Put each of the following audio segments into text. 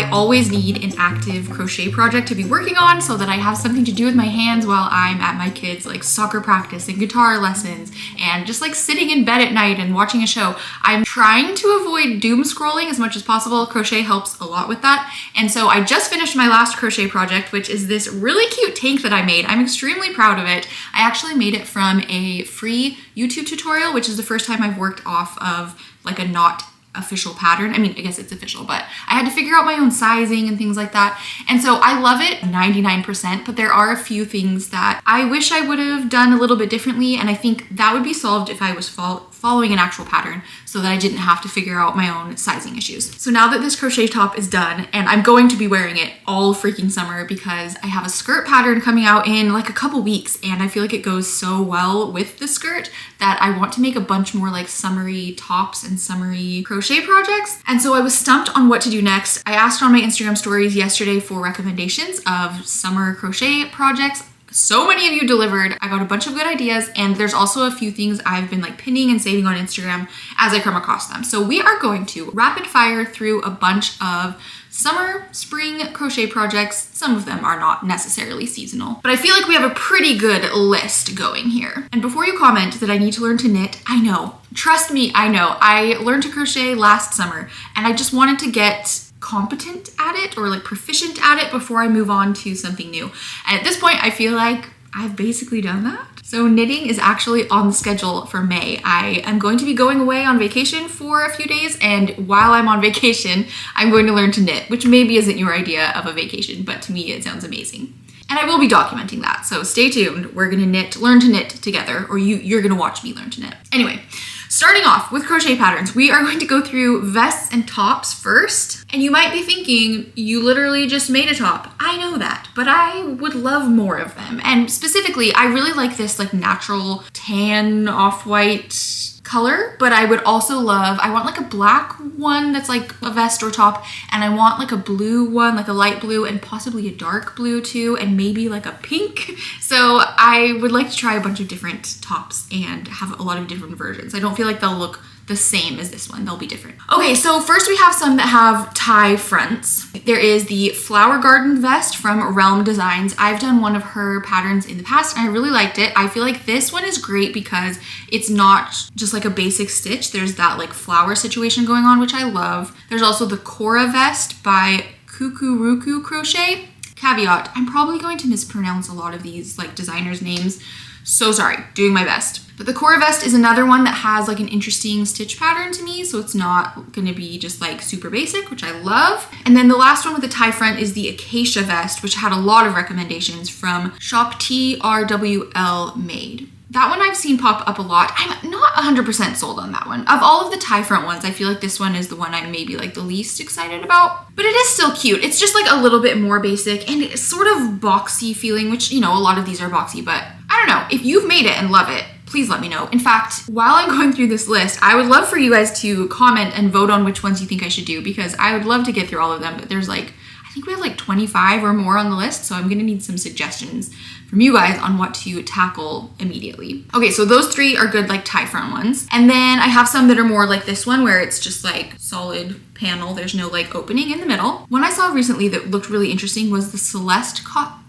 I always need an active crochet project to be working on so that I have something to do with my hands while I'm at my kids' like soccer practice and guitar lessons and just like sitting in bed at night and watching a show. I'm trying to avoid doom scrolling as much as possible. Crochet helps a lot with that. And so I just finished my last crochet project, which is this really cute tank that I made. I'm extremely proud of it. I actually made it from a free YouTube tutorial, which is the first time I've worked off of like a not official pattern. I mean, I guess it's official, but I had to figure out my own sizing and things like that. And so I love it 99%, but there are a few things that I wish I would have done a little bit differently. And I think that would be solved if I was following an actual pattern so that I didn't have to figure out my own sizing issues. So now that this crochet top is done, and I'm going to be wearing it all freaking summer because I have a skirt pattern coming out in like a couple weeks, and I feel like it goes so well with the skirt that I want to make a bunch more like summery tops and summery crochet projects. And so I was stumped on what to do next. I asked on my Instagram stories yesterday for recommendations of summer crochet projects. So many of you delivered. I got a bunch of good ideas, and there's also a few things I've been like pinning and saving on Instagram as I come across them. So we are going to rapid fire through a bunch of summer, spring crochet projects. Some of them are not necessarily seasonal, but I feel like we have a pretty good list going here. And before you comment that I need to learn to knit, I know, trust me, I know. I learned to crochet last summer, and I just wanted to get competent at it or like proficient at it before I move on to something new. And at this point, I feel like I've basically done that. So knitting is actually on the schedule for May. I am going to be going away on vacation for a few days, and while I'm on vacation, I'm going to learn to knit, which maybe isn't your idea of a vacation, but to me it sounds amazing. And I will be documenting that, so stay tuned. We're gonna learn to knit together, or you're gonna watch me learn to knit. Anyway, starting off with crochet patterns, we are going to go through vests and tops first. And you might be thinking, you literally just made a top. I know that, but I would love more of them. And specifically, I really like this like natural tan off-white color, but I would also I want like a black one that's like a vest or top, and I want like a blue one, like a light blue, and possibly a dark blue too, and maybe like a pink. So I would like to try a bunch of different tops and have a lot of different versions. I don't feel like they'll look the same as this one. They'll be different. Okay, so first we have some that have tie fronts. There is the Flower Garden vest from Realm Designs. I've done one of her patterns in the past and I really liked it. I feel like this one is great because it's not just like a basic stitch. There's that like flower situation going on, which I love. There's also the Cora vest by Kukuruku Crochet. Caveat, I'm probably going to mispronounce a lot of these like designers' names. So sorry, doing my best. But the Cora vest is another one that has like an interesting stitch pattern to me, so it's not gonna be just like super basic, which I love. And then the last one with the tie front is the Acacia vest, which had a lot of recommendations from Shop TRWL Made. That one I've seen pop up a lot. I'm not 100% sold on that one. Of all of the tie front ones, I feel like this one is the one I'm maybe like the least excited about. But it is still cute. It's just like a little bit more basic and it's sort of boxy feeling, which, you know, a lot of these are boxy, but I don't know. If you've made it and love it, please let me know. In fact, while I'm going through this list, I would love for you guys to comment and vote on which ones you think I should do, because I would love to get through all of them, but there's like, I think we have like 25 or more on the list, so I'm gonna need some suggestions from you guys on what to tackle immediately. Okay, so those three are good like tie front ones. And then I have some that are more like this one where it's just like solid panel. There's no like opening in the middle. One I saw recently that looked really interesting was the Celeste top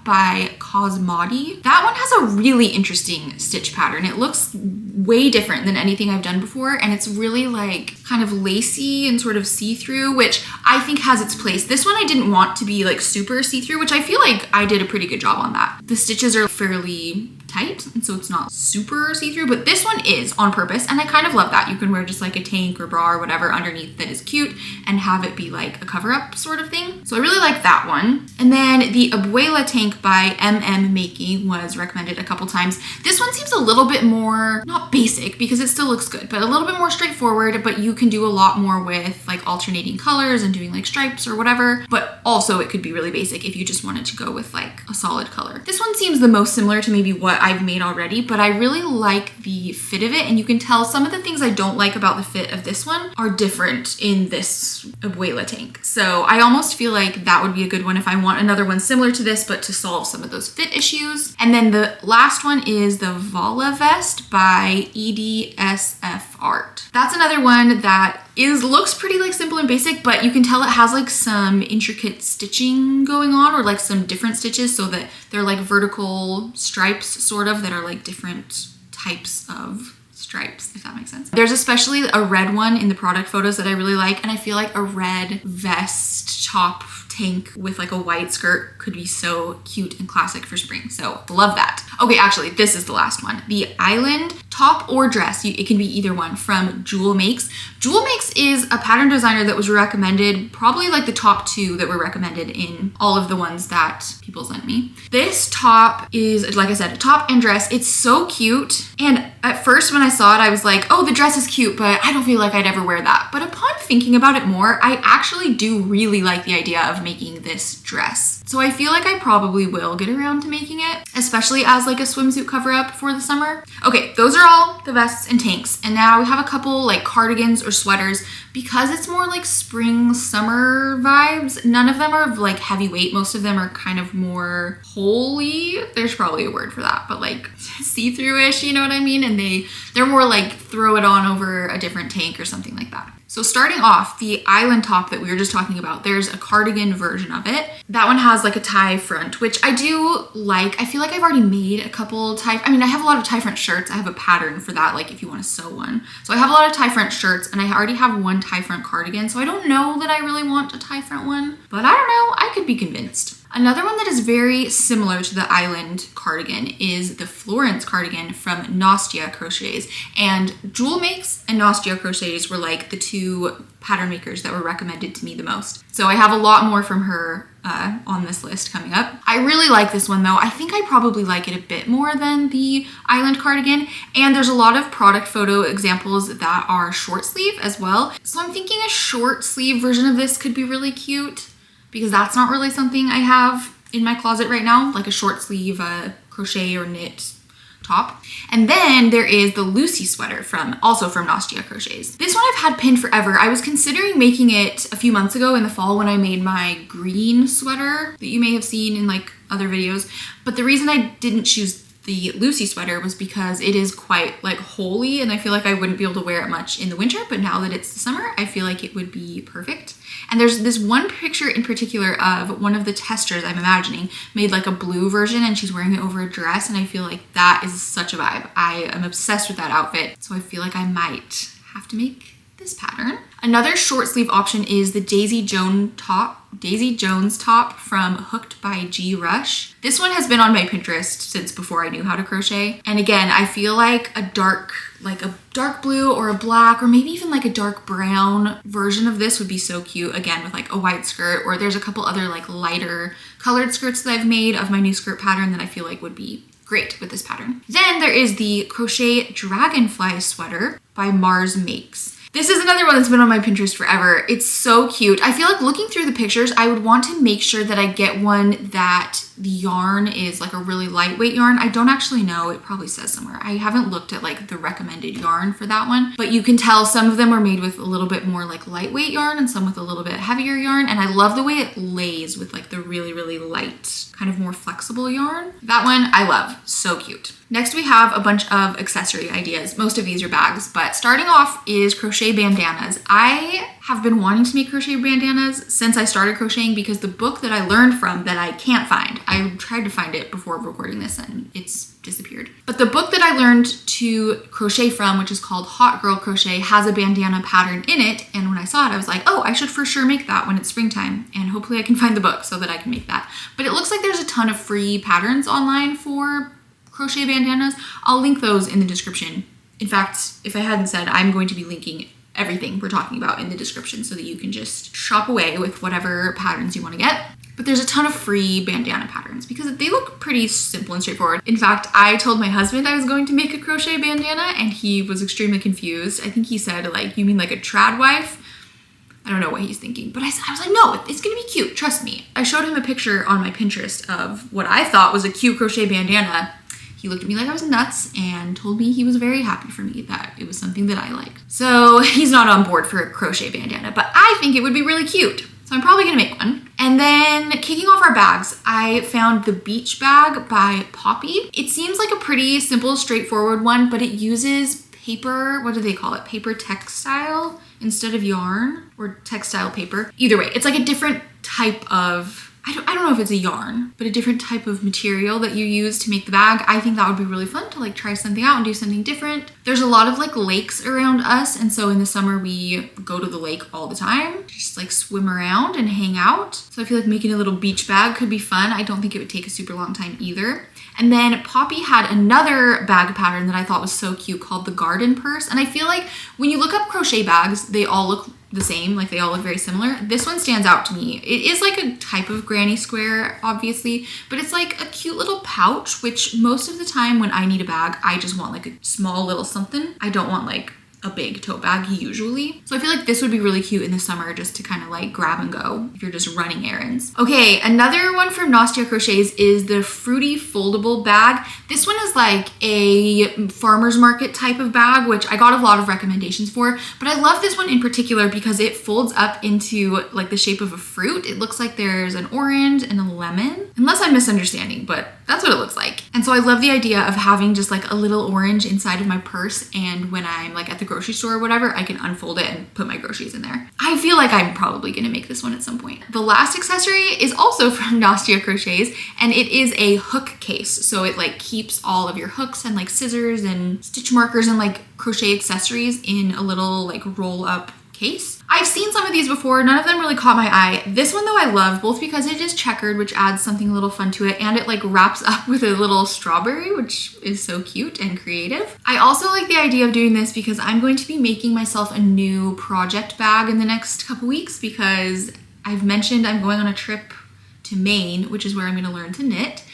by Cosmati. That one has a really interesting stitch pattern. It looks way different than anything I've done before, and it's really like kind of lacy and sort of see-through, which I think has its place. This one I didn't want to be like super see-through, which I feel like I did a pretty good job on that. The stitches are fairly tight, and so it's not super see-through, but this one is on purpose, and I kind of love that. You can wear just like a tank or bra or whatever underneath that is cute and have it be like a cover-up sort of thing. So I really like that one. And then the Abuela tank by MM Makey was recommended a couple times. This one seems a little bit more, not basic because it still looks good, but a little bit more straightforward, but you can do a lot more with like alternating colors and doing like stripes or whatever, but also it could be really basic if you just wanted to go with like a solid color. This one seems the most similar to maybe what I've made already, but I really like the fit of it, and you can tell some of the things I don't like about the fit of this one are different in this Abuela tank. So I almost feel like that would be a good one if I want another one similar to this, but to solve some of those fit issues. And then the last one is the Vala vest by EDSF Art. That's another one that looks pretty like simple and basic, but you can tell it has like some intricate stitching going on, or like some different stitches, so that they're like vertical stripes sort of that are like different types of stripes, if that makes sense. There's especially a red one in the product photos that I really like, and I feel like a red vest top tank with like a white skirt could be so cute and classic for spring. So love that. Okay, actually, this is the last one. The Island top or dress. It can be either one, from Jewel Makes. Jewel Makes is a pattern designer that was recommended, probably like the top 2 that were recommended in all of the ones that people sent me. This top is, like I said, a top and dress. It's so cute. And at first when I saw it, I was like, oh, the dress is cute, but I don't feel like I'd ever wear that. But upon thinking about it more, I actually do really like the idea of making this dress. So I feel like I probably will get around to making it, especially as like a swimsuit cover up for the summer. Okay, those are all the vests and tanks. And now we have a couple like cardigans or sweaters. Because it's more like spring, summer vibes, none of them are like heavyweight. Most of them are kind of more holey. There's probably a word for that, but like see-through-ish, you know what I mean? And they're more like throw it on over a different tank or something like that. So starting off, the Island top that we were just talking about, there's a cardigan version of it. That one has like a tie front, which I do like. I feel like I've already made a couple tie, I mean, I have a lot of tie front shirts. I have a pattern for that, like if you want to sew one. So I have a lot of tie front shirts, and I already have one tie front cardigan. So I don't know that I really want a tie front one, but I don't know, I could be convinced. Another one that is very similar to the Island cardigan is the Florence cardigan from Nastia Crochets. And Jewel Makes and Nastia Crochets were like the 2 pattern makers that were recommended to me the most. So I have a lot more from her on this list coming up. I really like this one though. I think I probably like it a bit more than the Island cardigan. And there's a lot of product photo examples that are short sleeve as well. So I'm thinking a short sleeve version of this could be really cute, because that's not really something I have in my closet right now, like a short sleeve crochet or knit top. And then there is the Lucy sweater also from Nastia Crochets. This one I've had pinned forever. I was considering making it a few months ago in the fall when I made my green sweater that you may have seen in like other videos. But the reason I didn't choose the Lucy sweater was because it is quite like holey, and I feel like I wouldn't be able to wear it much in the winter, but now that it's the summer, I feel like it would be perfect. And there's this one picture in particular of one of the testers, I'm imagining, made like a blue version, and she's wearing it over a dress, and I feel like that is such a vibe. I am obsessed with that outfit, so I feel like I might have to make this pattern. Another short sleeve option is the Daisy Jones top from Hooked by G Rush. This one has been on my Pinterest since before I knew how to crochet. And again, I feel like a dark blue or a black, or maybe even like a dark brown version of this would be so cute, again with like a white skirt. Or there's a couple other like lighter colored skirts that I've made of my new skirt pattern that I feel like would be great with this pattern. Then there is the Crochet Dragonfly sweater by Mars Makes. This is another one that's been on my Pinterest forever. It's so cute. I feel like looking through the pictures, I would want to make sure that I get one that the yarn is like a really lightweight yarn. I don't actually know. It probably says somewhere. I haven't looked at like the recommended yarn for that one, but you can tell some of them are made with a little bit more like lightweight yarn and some with a little bit heavier yarn. And I love the way it lays with like the really, really light, kind of more flexible yarn. That one I love. So cute. Next, we have a bunch of accessory ideas. Most of these are bags, but starting off is crochet bandanas. I have been wanting to make crochet bandanas since I started crocheting, because the book that I learned from that I can't find, I tried to find it before recording this and it's disappeared. But the book that I learned to crochet from, which is called Hot Girl Crochet, has a bandana pattern in it. And when I saw it, I was like, oh, I should for sure make that when it's springtime. And hopefully I can find the book so that I can make that. But it looks like there's a ton of free patterns online for crochet bandanas. I'll link those in the description. In fact, if I hadn't said, I'm going to be linking everything we're talking about in the description so that you can just shop away with whatever patterns you want to get. But there's a ton of free bandana patterns because they look pretty simple and straightforward. In fact, I told my husband I was going to make a crochet bandana and he was extremely confused. I think he said, like, you mean like a trad wife? I don't know what he's thinking, but I was like, no, it's gonna be cute, trust me. I showed him a picture on my Pinterest of what I thought was a cute crochet bandana. He looked at me like I was nuts and told me he was very happy for me, that it was something that I liked. So he's not on board for a crochet bandana, but I think it would be really cute. So I'm probably gonna make one. And then kicking off our bags, I found the Beach Bag by Poppy. It seems like a pretty simple, straightforward one, but it uses paper, what do they call it? Paper textile instead of yarn or textile paper. Either way, it's like a different type of, I don't know if it's a yarn, but a different type of material that you use to make the bag. I think that would be really fun to like try something out and do something different. There's a lot of like lakes around us. And so in the summer we go to the lake all the time, just like swim around and hang out. So I feel like making a little beach bag could be fun. I don't think it would take a super long time either. And then Poppy had another bag pattern that I thought was so cute called the garden purse. And I feel like when you look up crochet bags, they all look the same, like they all look very similar. This one stands out to me. It is like a type of granny square, obviously, but it's like a cute little pouch, which most of the time when I need a bag, I just want like a small little something. I don't want like a big tote bag usually. So I feel like this would be really cute in the summer just to kind of like grab and go if you're just running errands. Okay, another one from Nastia Crochets is the Fruity Foldable Bag. This one is like a farmer's market type of bag, which I got a lot of recommendations for, but I love this one in particular because it folds up into like the shape of a fruit. It looks like there's an orange and a lemon, unless I'm misunderstanding, but that's what it looks like. And so I love the idea of having just like a little orange inside of my purse, and when I'm like at the grocery store or whatever, I can unfold it and put my groceries in there. I feel like I'm probably gonna make this one at some point. The last accessory is also from Nastia Crochets, and it is a hook case. So it like keeps all of your hooks and like scissors and stitch markers and like crochet accessories in a little like roll up case. I've seen some of these before. None of them really caught my eye. This one though I love, both because it is checkered, which adds something a little fun to it, and it like wraps up with a little strawberry, which is so cute and creative. I also like the idea of doing this because I'm going to be making myself a new project bag in the next couple weeks, because I've mentioned I'm going on a trip to Maine, which is where I'm going to learn to knit.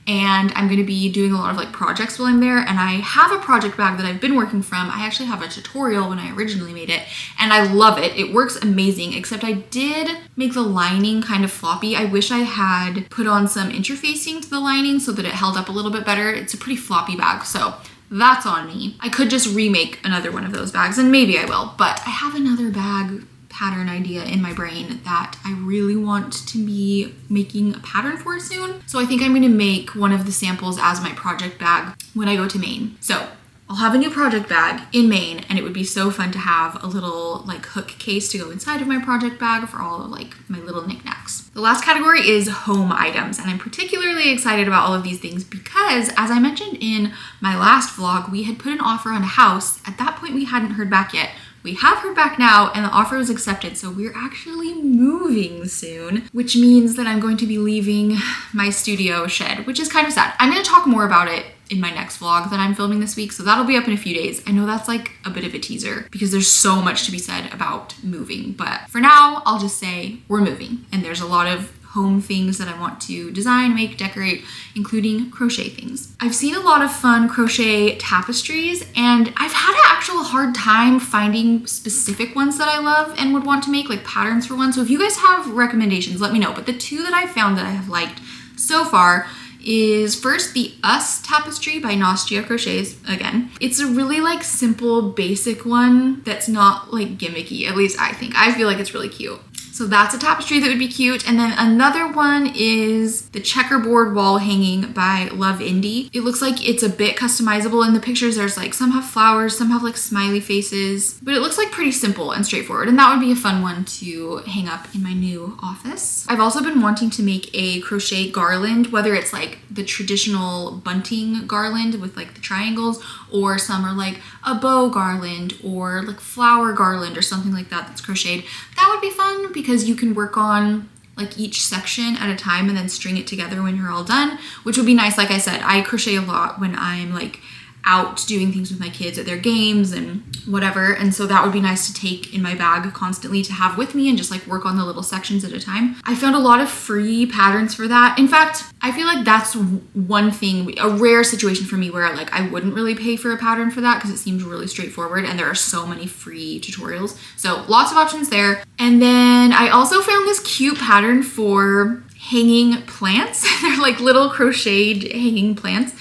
And I'm going to be doing a lot of like projects while I'm there. And I have a project bag that I've been working from. I actually have a tutorial when I originally made it, and I love it. It works amazing, except I did make the lining kind of floppy. I wish I had put on some interfacing to the lining so that it held up a little bit better. It's a pretty floppy bag, so that's on me. I could just remake another one of those bags, and maybe I will, but I have another bag pattern idea in my brain that I really want to be making a pattern for soon. So I think I'm going to make one of the samples as my project bag when I go to Maine. So I'll have a new project bag in Maine, and it would be so fun to have a little like hook case to go inside of my project bag for all of like my little knickknacks. The last category is home items, and I'm particularly excited about all of these things because, as I mentioned in my last vlog, we had put an offer on a house. At that point we hadn't heard back yet. We have heard back now, and the offer was accepted, so we're actually moving soon, which means that I'm going to be leaving my studio shed, which is kind of sad. I'm going to talk more about it in my next vlog that I'm filming this week, so that'll be up in a few days. I know that's like a bit of a teaser because there's so much to be said about moving, but for now, I'll just say we're moving, and there's a lot of home things that I want to design, make, decorate, including crochet things. I've seen a lot of fun crochet tapestries, and I've had an actual hard time finding specific ones that I love and would want to make like patterns for one. So if you guys have recommendations, let me know. But the two that I found that I have liked so far is first the Us tapestry by Nastia Crochets again. It's a really like simple, basic one that's not like gimmicky, at least I think. I feel like it's really cute. So that's a tapestry that would be cute. And then another one is the checkerboard wall hanging by Love Indie. It looks like it's a bit customizable. In the pictures, there's like some have flowers, some have like smiley faces, but it looks like pretty simple and straightforward. And that would be a fun one to hang up in my new office. I've also been wanting to make a crochet garland, whether it's like the traditional bunting garland with like the triangles, or some are like a bow garland or like flower garland or something like that that's crocheted. That would be fun because you can work on like each section at a time and then string it together when you're all done, which would be nice. Like I said, I crochet a lot when I'm like out doing things with my kids at their games and whatever, and so that would be nice to take in my bag constantly to have with me and just like work on the little sections at a time. I found a lot of free patterns for that. In fact, I feel like that's one thing, a rare situation for me where like I wouldn't really pay for a pattern for that because it seems really straightforward and there are so many free tutorials. So lots of options there. And then I also found this cute pattern for hanging plants. They're like little crocheted hanging plants.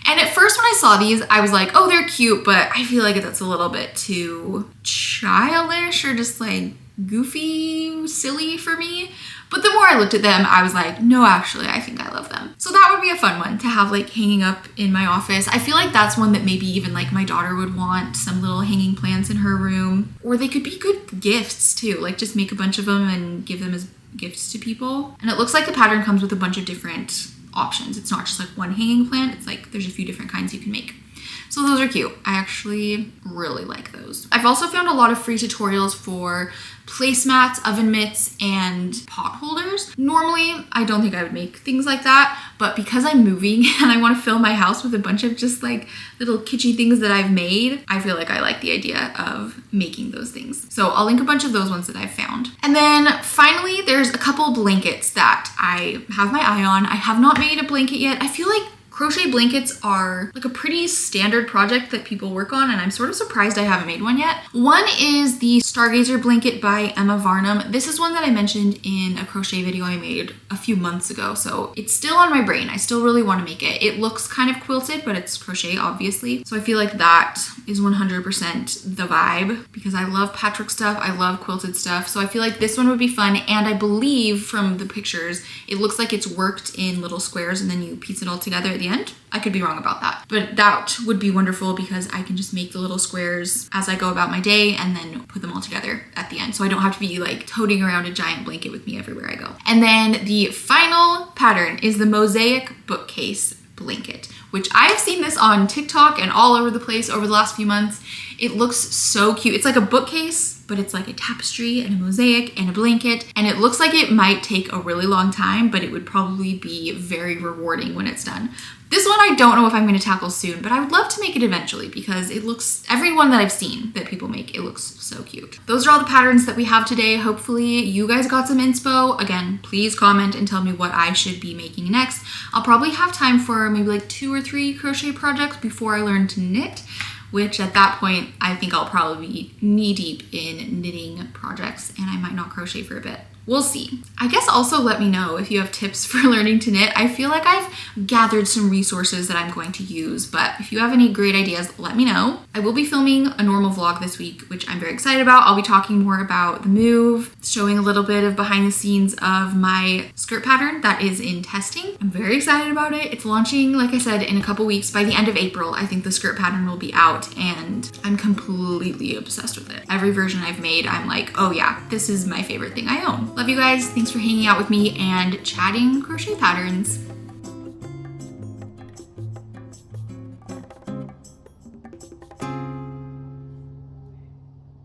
And at first when I saw these, I was like, oh, they're cute, but I feel like that's a little bit too childish or just like goofy, silly for me. But the more I looked at them, I was like, no, actually, I think I love them. So that would be a fun one to have like hanging up in my office. I feel like that's one that maybe even like my daughter would want, some little hanging plants in her room. Or they could be good gifts too, like just make a bunch of them and give them as gifts to people. And it looks like the pattern comes with a bunch of different options. It's not just like one hanging plant. It's like there's a few different kinds you can make. So those are cute. I actually really like those. I've also found a lot of free tutorials for placemats, oven mitts, and pot holders. Normally, I don't think I would make things like that, but because I'm moving and I want to fill my house with a bunch of just like little kitschy things that I've made, I feel like I like the idea of making those things. So I'll link a bunch of those ones that I've found. And then finally, there's a couple blankets that I have my eye on. I have not made a blanket yet. I feel like crochet blankets are like a pretty standard project that people work on, and I'm sort of surprised I haven't made one yet. One is the Stargazer blanket by Emma Varnum. This is one that I mentioned in a crochet video I made a few months ago, so it's still on my brain. I still really want to make it. It looks kind of quilted, but it's crochet, obviously. So I feel like that is 100% the vibe because I love patchwork stuff. I love quilted stuff. So I feel like this one would be fun, and I believe from the pictures, it looks like it's worked in little squares and then you piece it all together at the end. I could be wrong about that, but that would be wonderful because I can just make the little squares as I go about my day and then put them all together at the end. So I don't have to be like toting around a giant blanket with me everywhere I go. And then the final pattern is the mosaic bookcase blanket, which I've seen this on TikTok and all over the place over the last few months. It looks so cute. It's like a bookcase, but it's like a tapestry and a mosaic and a blanket. And it looks like it might take a really long time, but it would probably be very rewarding when it's done. This one I don't know if I'm going to tackle soon, but I would love to make it eventually because it looks, every one that I've seen that people make, it looks so cute. Those are all the patterns that we have today. Hopefully you guys got some inspo. Again, please comment and tell me what I should be making next. I'll probably have time for maybe like 2 or 3 crochet projects before I learn to knit, which at that point, I think I'll probably be knee deep in knitting projects and I might not crochet for a bit. We'll see. I guess also let me know if you have tips for learning to knit. I feel like I've gathered some resources that I'm going to use, but if you have any great ideas, let me know. I will be filming a normal vlog this week, which I'm very excited about. I'll be talking more about the move, showing a little bit of behind the scenes of my skirt pattern that is in testing. I'm very excited about it. It's launching, like I said, in a couple weeks. By the end of April, I think the skirt pattern will be out and I'm completely obsessed with it. Every version I've made, I'm like, oh yeah, this is my favorite thing I own. Love you guys. Thanks for hanging out with me and chatting crochet patterns.